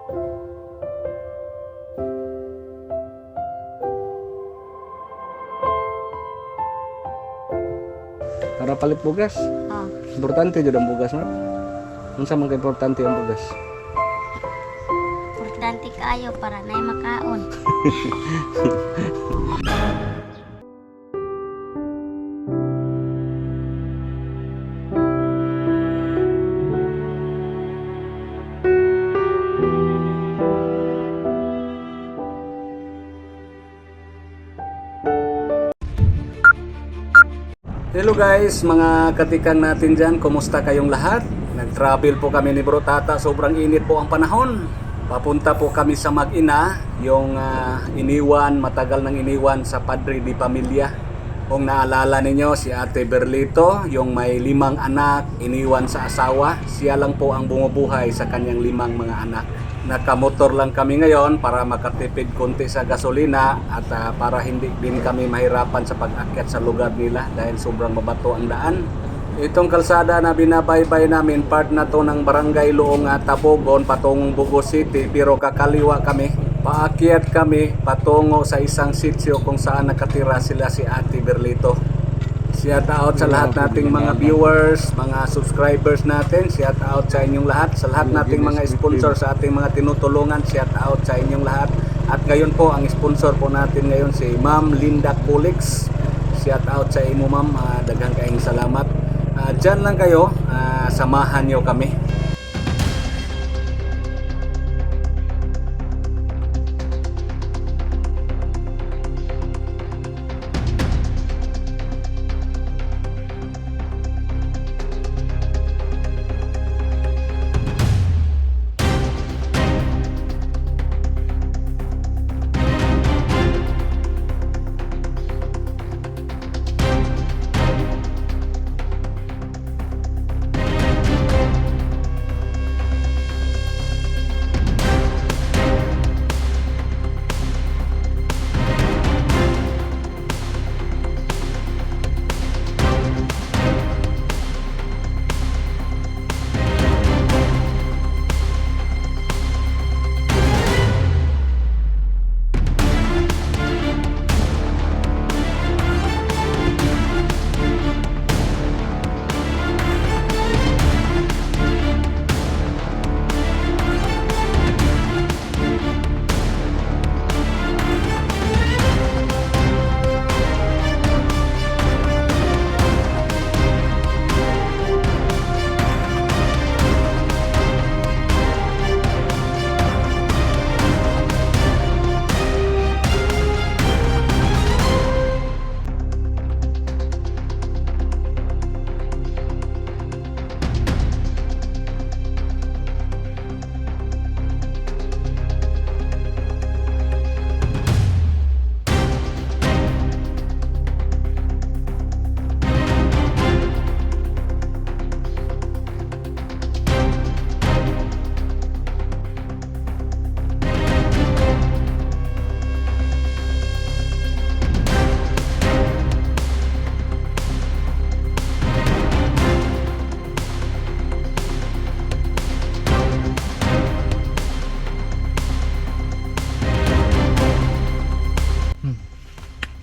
Para palit bugas. Oh. Importante jud ang bugas, ma. Unsa man ka importante ang bugas? Importante kayo para na makaon. Hello guys, mga katikang natin dyan, kumusta kayong lahat? Nag-travel po kami ni Bro Tata, sobrang init po ang panahon. Papunta po kami sa Mag-ina, yung matagal nang iniwan sa Padre de Pamilya. Kung naalala ninyo, si Ate Berlito, yung may 5 anak, iniwan sa asawa. Siya lang po ang bumubuhay sa kanyang 5 mga anak. Nakamotor lang kami ngayon para makatipid konti sa gasolina at para hindi din kami mahirapan sa pag-akyat sa lugar nila dahil sobrang mabato ang daan. Itong kalsada na binabaybay namin, part na to ng Barangay Luong Tabogon patungong Bugos City, pero kakaliwa kami. Paakyat kami patungo sa isang sitio kung saan nakatira sila si Ate Berlito. Shout out sa lahat nating mga viewers, mga subscribers natin. Shout out sa inyong lahat. Sa lahat nating mga sponsor sa ating mga tinutulungan, shout out sa inyong lahat. At ngayon po, ang sponsor po natin ngayon si Ma'am Linda Kulix. Shout out sa imo, ma'am. Daghang kaayong salamat. Diyan lang kayo, samahan niyo kami.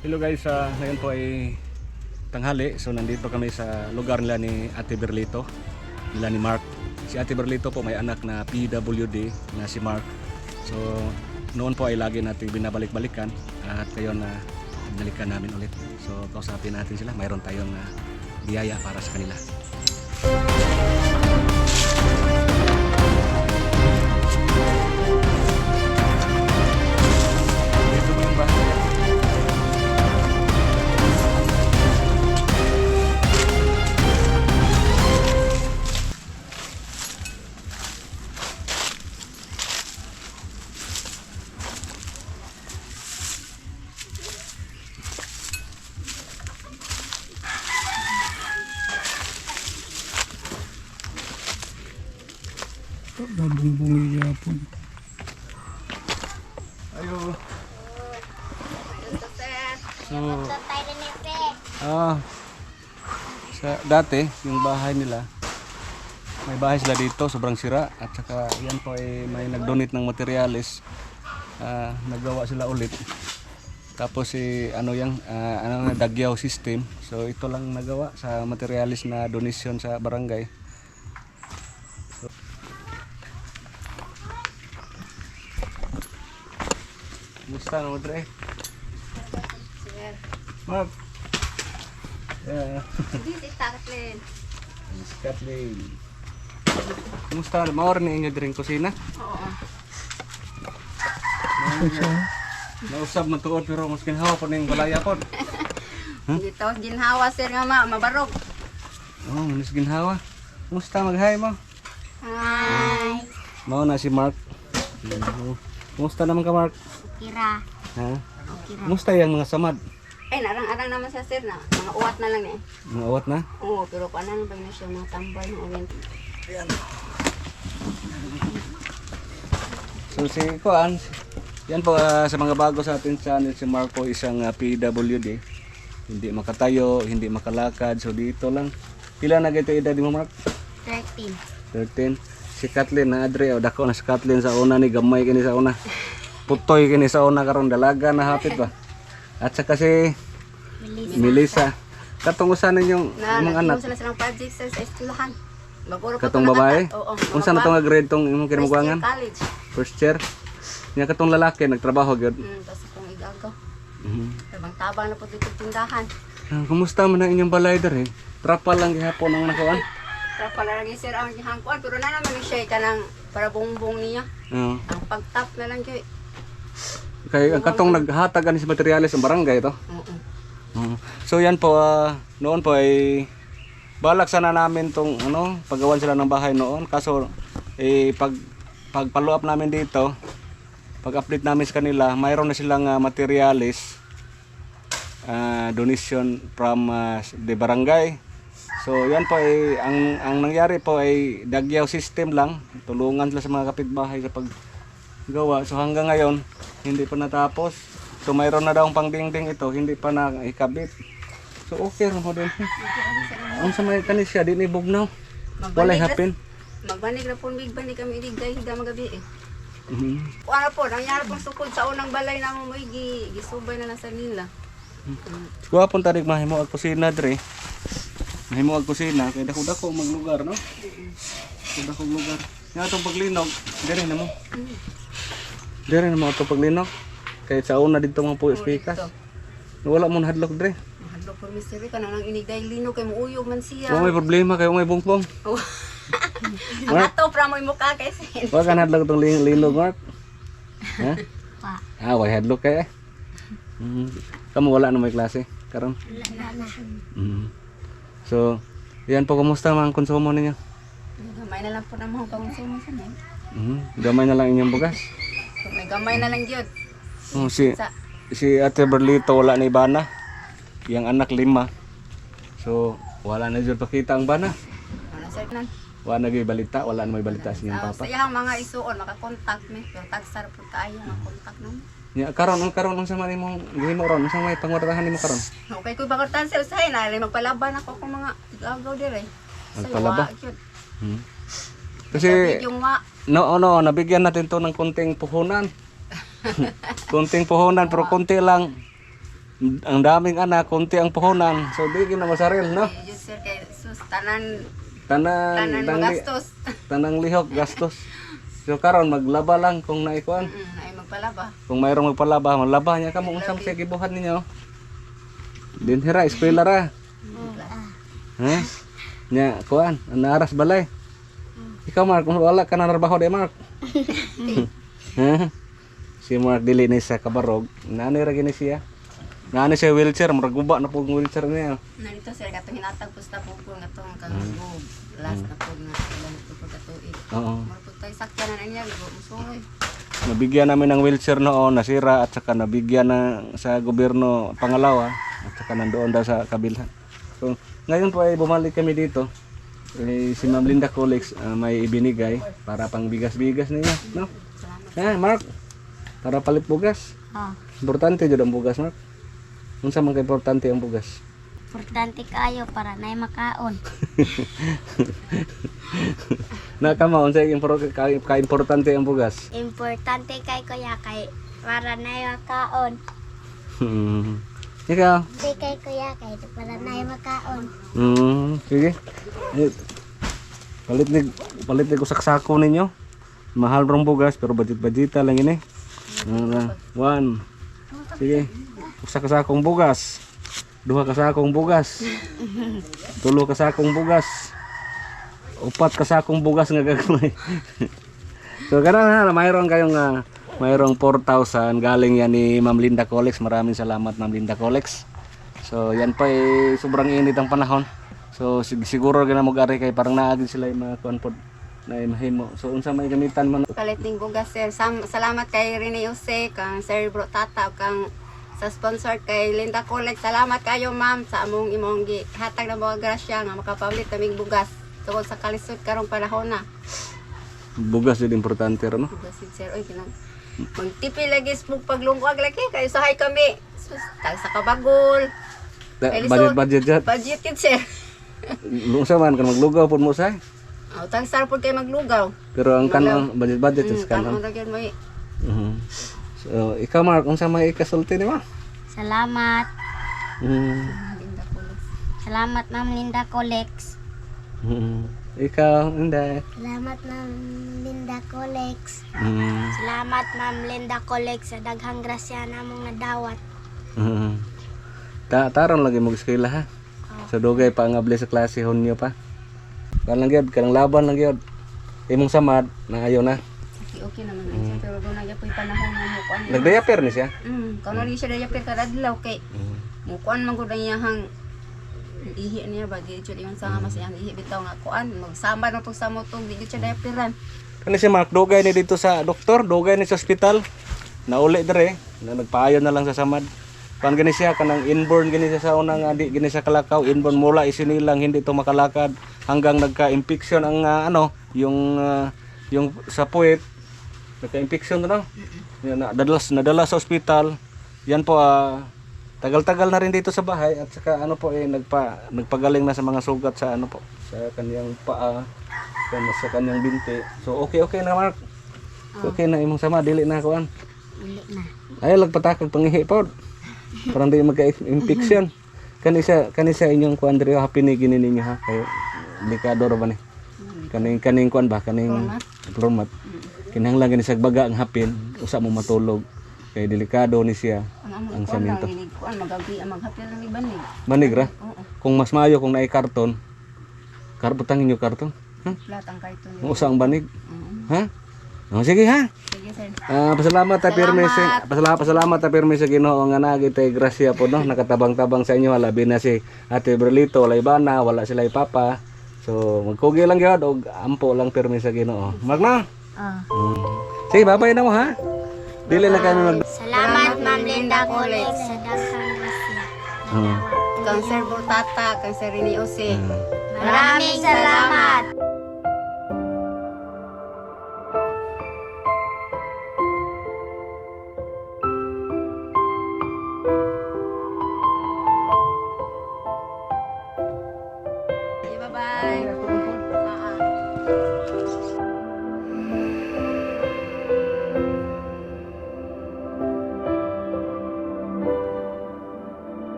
Hello guys, ngayon po ay tanghali. So nandito kami sa lugar nila ni Ate Berlito, nila ni Mark. Si Ate Berlito po may anak na PWD na si Mark. So noon po ay lagi natin binabalik-balikan at ngayon na binalikan namin ulit. So kausapin natin sila, mayroon tayong biyaya para sa kanila. Dito po yung bahay. Bungi yapon. Ayo. So, sa dati yung bahay nila may bahay sila dito, sobrang sira. At saka yan po ay may nag-donate ng materialis. Nagawa sila ulit. Tapos ano yan, Dagyaw system. So ito lang nagawa sa materialis na donation sa barangay. Kumusta na Madre? Mark. Yeah. Hindi si Tatlin. Miss Kathleen. Kumusta? Mawar na inyo din kusina? Oo. Nausap man tuod pero mas kinhawa po na yung balaya po. Dito, ginhawa sir nga mabarog. Oh, mas ginhawa. Kumusta? Mag-hi mo? Hi. Mao na si Mark. Kumusta naman ka Mark? Kira. Ha? Kumusta yung mga samad? Eh, narang-arang naman siya sir na. Mga uwat na lang eh. Mga awat na? Oo, pero paano pag na siya mga tambay ng orient. So si Kuan, yan po sa mga bago sa ating channel, si Mark po isang PWD. Hindi makatayo, hindi makalakad. So dito lang. Pila na gito edad mo Mark? 13. 13. Si Kathleen na Adre, o dako na si Kathleen sa una ni gamay kini sa una. Putoy kini sa una karon dalaga na hapit ba. At saka si Melissa. Katong usa ninyong mga anak. Sila silang project sa eskwelahan. Maguro pa Katong babae? Oo. Unsa na to nga grade tong imong kinamugwangan? College. First year. Nya katong lalaki nagtrabaho gyud. Tapos akong igagaw. Mhm. Tabang-tabang na po dito tindahan. Kumusta man ang inyong balay der Trapal lang gihapon ang nakuan. Pero pala lagi sir ang gihangkuan. Pero na naman siya ka ng para bongbong niya. Oo. Ang pag-top na lang kay. Kay ang katong naghatag ani sa materyales sa barangay to. Oo. So yan po noon po ay balak sana namin tong paggawan sila ng bahay noon kaso pag follow up namin dito pag-update namin sa kanila mayroon na silang materialis donation from the barangay. So yan po ay ang nangyari po ay Dagyaw system lang, tulungan sila sa mga kapitbahay sa paggawa. So hanggang ngayon hindi pa natapos. So mayroon na daw pangdingding ito, hindi pa nakikabit. So okay ra mo din. Ang sa may kanis siya, di ni bugnaw. Walay hapin. Magbanig na po, bigbanig kami iligday, higa magabi eh. Mhm. Ano po, nangyari po sukod sa unang balay na mo, gisubay na lang sa nila. Kuha pong tarik mahimo ag kusina dre. Mahimo ag kusina kay dako-dako maglugar no. Dako lugar. Nga atong paglinog, dire na mo. Dire na mo atong paglinog. Kay sa una dito mga po speakers. Wala mo hadlok dre. Hadlok po mystery ka nang inigday lino kay muuyog man siya. Wa may problema kay may bungpong. Ang ato pra mo mukha kay sin. Wa kan hadlok tong linog Mark. Ha? Wa. Way hadlok kay. Kamu wala na may klase karon. So, yan po kumusta mga konsumo ninyo? Gamay na lang po na mga konsumo sa name. Gamay na lang inyong bugas. So, may gamay na lang gyud. Si Ate Berlito wala na ibana. Yang anak 5. So, wala na jud pakita ang bana. Ano sir nan? Wala na gyud balita, wala na may balita sa inyong papa. Sa iyang mga isuon maka-contact me, pero tagsar po kaayo maka-contact namo. Nya karon unsa man imong gihimo ron? Unsa may pangwartahan nimo karon? Okay ko bakortan sa usahay na magpalaban ako kung mga gagaw dire. Magpalaba? Kasi yung wa nabigyan natin to ng konting puhunan. Konting puhunan pero konti lang. Ang daming anak, konti ang puhunan. So di na masaril, no? yun sir kay sus tanan Tanan magastos. tanang lihok gastos. So karon maglaba lang kung naikuan. Ay magpalaba. Kung mayroong magpalaba, maglaba niya kamo unsang sa gibuhat ninyo. Din hira eskwela ra. Ha? Nya kuan, naras balay. Ikaw Mark, wala ka na trabaho de Mark. Ha? Si Mark dili ni sa kabarog, nanay ra gini siya. Nani siya wheelchair, maraguba na po ang wheelchair niya. Narito sir katong hinatag pusta po ko ngatong kanggo. Last na po na ilan po katuig. Oo. Marpod tay sakyan na niya go musoy. Nabigyan namin ng wheelchair noon, nasira at saka nabigyan na sa gobyerno pangalawa at saka nandoon daw sa kabilhan. So, ngayon po ay bumalik kami dito. Si Ma'am Linda Colex may ibinigay para pang bigas-bigas niya, no? Salamat. Mark. Para palit bugas. Ah. Importante jud ang bugas, Mark. Unsa man kay importante ang bugas? Importante kayo para na makaon. Nakamaon sa ka-importante ang bugas. Importante kay kuya kay para na makaon. Ikaw? Di kay kuya kay para na makaon. Sige. Eh, palit ko saksako ninyo. Mahal rong bugas pero budget-budgeta lang ini. 1. Sige. Usa ka sakong bugas. 2 ka sakong bugas. 3 ka sakong bugas. 4 ka sakong bugas nga gagmay. So karon na mayroon kayong mayroong 4,000 galing yan ni Ma'am Linda Colex. Maraming salamat Ma'am Linda Colex. So yan pa sobrang init ang panahon. So siguro gina mo gari kay parang naagid sila yung mga kuan pod na mahimo. So unsa may gamitan man? Palit ning bugas sir. Salamat kay Rene Jose, kang Sir Bro Tata, kang sa sponsor kay Linda Colex. Salamat kayo ma'am sa among imong hatag na mga grasya nga makapablit naming bugas tungod sa kalisod karong panahon na. Bugas din importante ro no. Bugas sir oy kinang magtipi lagi sa paglungkag lagi kayo sahay kami. Tag sa kabagol. Budget jud. Budget yun sir. Unsa man kan maglugaw pod mo say. Tag sar pod kay maglugaw. Pero ang kanon budget sa kanon. Kanon ra gyud mo. So ikaw Mark unsa may ikasulti nimo? Salamat. Linda Colex. Salamat Ma'am Linda Colex. Ikaw Inday. Salamat Ma'am Linda Colex. Salamat Ma'am Linda Colex sa daghang grasya namong nadawat. Taron lagi mo eskwela ha. So dugay pa ang abli sa klase hunyo pa. Kanang gyud kanang laban lang gyud. Imong samad na ayo na. Okay naman na pero doon na gyud panahon mo kuan. Nagdayaper ni siya. Kano rin siya dayaper kada adlaw kay mo kuan man gud iyang ihi niya ba di jud yung sa mas iyang ihi bitaw nga kuan magsama na to sa motong di jud siya dayaperan. Kani si Mark dugay ni dito sa doktor, dugay ni sa ospital. Nauli dire na nagpaayon na lang sa samad. Kan gani siya kanang inborn gani siya sa unang di gani siya kalakaw, inborn mula isinilang hindi to makalakad hanggang nagka-infection ang yung sa puwet nagka-infection no. Yan nadala sa ospital. Yan po tagal-tagal na rin dito sa bahay at saka nagpagaling na sa mga sugat sa sa kaniyang paa sa kaniyang binti. So okay na Mark. Okay na imong sama dili na kuan. Dili na. Ay lagpatakag pangihi pod. Parang di magka-infection. Kanisa inyong kuan diri hapini gini ninyo ha. Kayo delikado ra ba ni? Kaning kuan ba kaning format. Kinahanglan gani sa baga ang hapin usa mo matulog. Kay delikado ni siya ang semento. Kuan magabi ang maghapil ni banig. Manig ra. Kung mas maayo kung naay karton. Karbutang inyo karton. Ha? Latang karton. Usa ang banig. Ha? Sige ha. Sige sir. Pasalamat ta pirmi sa pasalamat ta pirmi sa Ginoo nga nagitay grasya po no nakatabang-tabang sa inyo labi na si Ate Berlito wala ibana wala sila papa. So magkugi lang gyud og ampo lang pirmi sa Ginoo. Magna. Sige bye-bye na mo ha. Dili na kami mag Salamat Ma'am Linda Colex sa daghang grasya. Kang Sir Bro Tata, kang Sir Rene Jose. Maraming salamat.